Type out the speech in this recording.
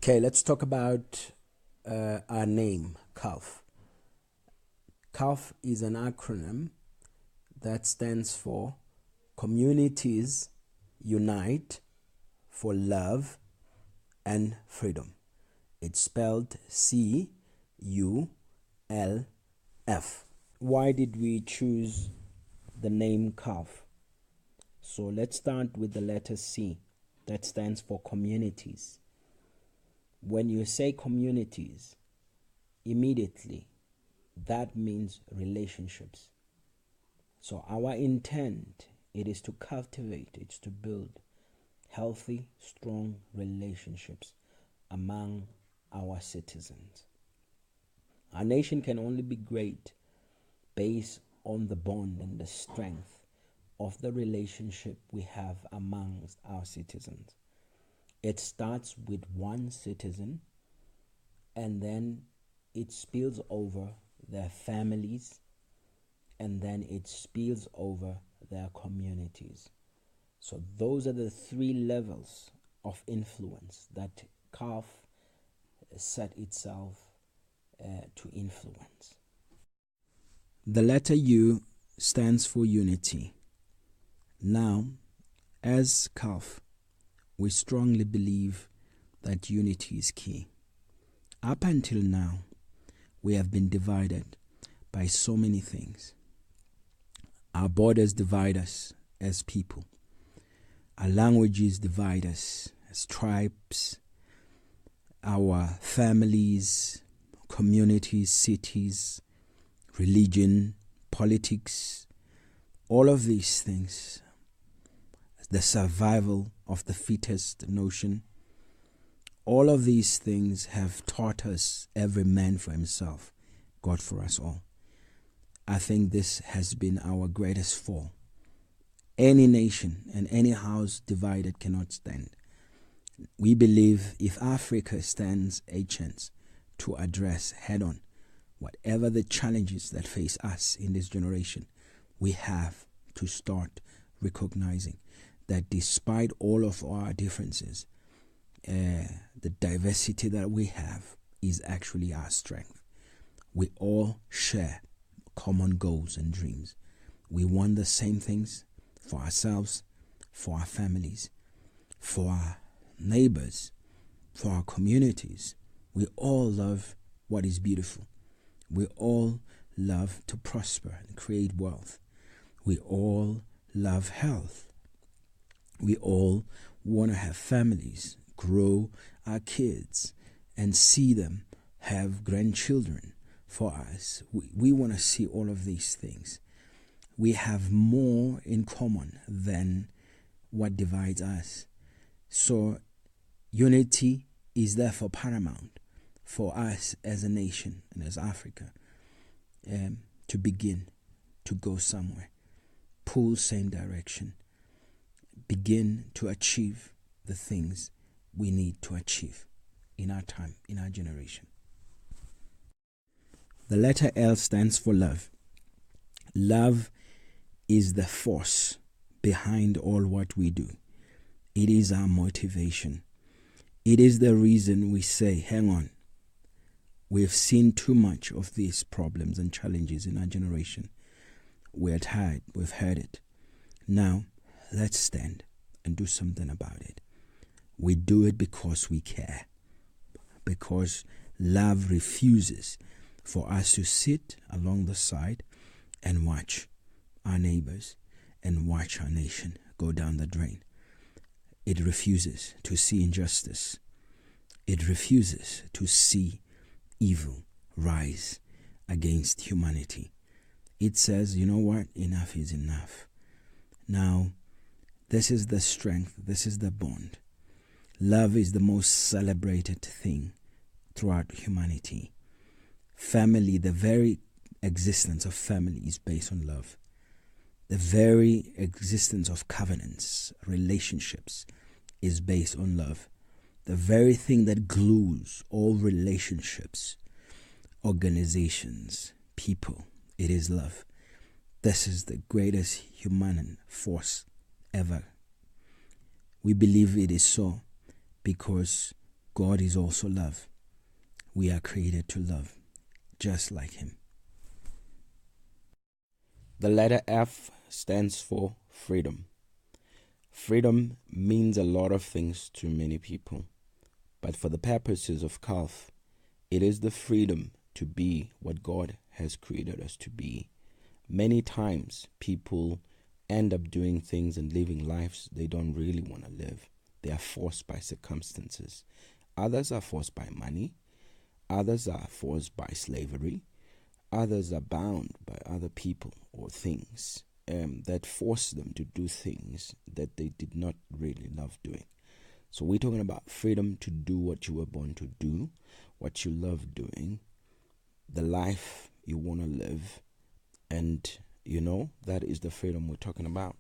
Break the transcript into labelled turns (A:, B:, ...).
A: Okay, let's talk about our name, CULF. CULF is an acronym that stands for Communities Unite for Love and Freedom. It's spelled CULF. Why did we choose the name CULF? So let's start with the letter C. That stands for communities. When you say communities, immediately that means relationships. So our intent, it is to cultivate, it's to build healthy, strong relationships among our citizens. Our nation can only be great based on the bond and the strength of the relationship we have amongst our citizens. It starts with one citizen, and then it spills over their families, and then it spills over their communities. So those are the three levels of influence that CULF set itself to influence. The letter U stands for unity. Now, as CULF, we strongly believe that unity is key. Up until now, we have been divided by so many things. Our borders divide us as people. Our languages divide us as tribes. Our families, communities, cities, religion, politics, all of these things, the survival of the fittest notion, all of these things have taught us every man for himself, God for us all. I think this has been our greatest fall. Any nation and any house divided cannot stand. We believe if Africa stands a chance to address head-on whatever the challenges that face us in this generation, we have to start recognizing that despite all of our differences, the diversity that we have is actually our strength. We all share common goals and dreams. We want the same things for ourselves, for our families, for our neighbors, for our communities. We all love what is beautiful. We all love to prosper and create wealth. We all love health. We all want to have families, grow our kids, and see them have grandchildren for us. We want to see all of these things. We have more in common than what divides us. So unity is therefore paramount for us as a nation and as Africa to begin to go somewhere, pull same direction, begin to achieve the things we need to achieve in our time, in our generation. The letter L stands for love. Love is the force behind all what we do. It is our motivation. It is the reason we say, hang on, we've seen too much of these problems and challenges in our generation. We're tired, we've heard it. Now, let's stand and do something about it. We do it because we care, because love refuses for us to sit along the side and watch our neighbors and watch our nation go down the drain. It refuses to see injustice. It refuses to see evil rise against humanity. It says, you know what? Enough is enough. Now, this is the strength. This is the bond. Love is the most celebrated thing throughout humanity. Family, the very existence of family is based on love. The very existence of covenants, relationships, is based on love. The very thing that glues all relationships, organizations, people, it is love. This is the greatest human force ever. We believe it is so because God is also love. We are created to love, just like Him. The letter F stands for freedom. Freedom means a lot of things to many people, but for the purposes of CULF, it is the freedom to be what God has created us to be. Many times people end up doing things and living lives they don't really want to live. They are forced by circumstances. Others are forced by money. Others are forced by slavery. Others are bound by other people or things that force them to do things that they did not really love doing. So we're talking about freedom to do what you were born to do, what you love doing, the life you want to live. And, that is the freedom we're talking about.